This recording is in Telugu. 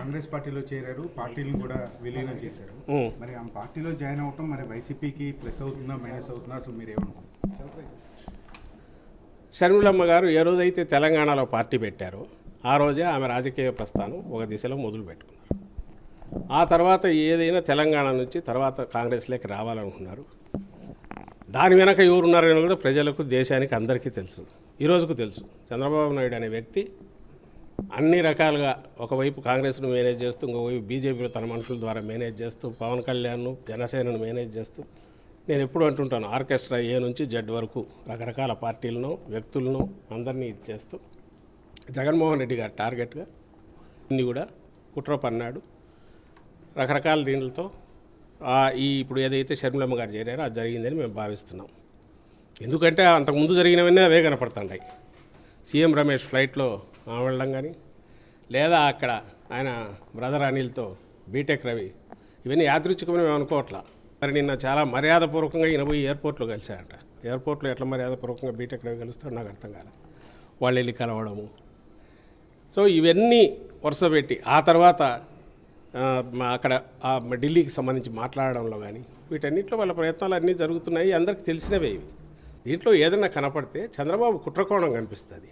కాంగ్రెస్ పార్టీలో చేరారు, పార్టీలను కూడా విలీనం చేశారు. మరి ఆ పార్టీలో జాయిన్ అవటం మరి వైసీపీకి ప్లస్ అవుతుందా మైనస్ అవుతుందా, అసలు మీరు ఏమనుకుంటున్నారు? షర్మిలమ్మ గారు ఏ రోజైతే తెలంగాణలో పార్టీ పెట్టారో ఆ రోజే ఆమె రాజకీయ ప్రస్థానం ఒక దిశలో మొదలు పెట్టుకున్నారు. ఆ తర్వాత ఏదైనా తెలంగాణ నుంచి తర్వాత కాంగ్రెస్లోకి రావాలనుకున్నారు. దాని వెనక ఎవరున్నారని కూడా ప్రజలకు, దేశానికి అందరికీ తెలుసు. ఈరోజుకు తెలుసు. చంద్రబాబు నాయుడు అనే వ్యక్తి అన్ని రకాలుగా ఒకవైపు కాంగ్రెస్ను మేనేజ్ చేస్తూ, ఇంకోవైపు బీజేపీలో తన మనుషుల ద్వారా మేనేజ్ చేస్తూ, పవన్ కళ్యాణ్ను, జనసేనను మేనేజ్ చేస్తూ, నేను ఎప్పుడు అంటుంటాను, ఆర్కెస్ట్రా ఏ నుంచి జెడ్ వరకు రకరకాల పార్టీలను, వ్యక్తులను అందరినీ ఇచ్చేస్తూ జగన్మోహన్ రెడ్డి గారు టార్గెట్గా ఇన్ని కూడా కుట్ర పన్నాడు. రకరకాల దీనిలతో ఇప్పుడు ఏదైతే షర్మిలమ్మ గారు చేరారో అది జరిగిందని మేము భావిస్తున్నాం. ఎందుకంటే అంతకుముందు జరిగినవన్నీ అవే కనపడుతున్నాయి. సీఎం రమేష్ ఫ్లైట్లో వెళ్ళడం కానీ, లేదా అక్కడ ఆయన బ్రదర్ అనిల్తో బీటెక్ రవి, ఇవన్నీ యాదృచ్ఛికమని మేము అనుకోవట్లా. మరి నిన్న చాలా మర్యాదపూర్వకంగా ఈయన పోయి ఎయిర్పోర్ట్లో కలిశారట. ఎయిర్పోర్ట్లో ఎట్లా మర్యాదపూర్వకంగా బీటెక్ రవి కలుస్తాడు నాకు అర్థం కాలేదు. వాళ్ళు వెళ్ళి కలవడము. సో ఇవన్నీ వరుస పెట్టి ఆ తర్వాత అక్కడ ఢిల్లీకి సంబంధించి మాట్లాడడంలో కానీ వీటన్నిటిలో వాళ్ళ ప్రయత్నాలు అన్నీ జరుగుతున్నాయి. అందరికీ తెలిసినవే ఇవి. దీంట్లో ఏదైనా కనపడితే చంద్రబాబు కుట్రకోణం కనిపిస్తుంది.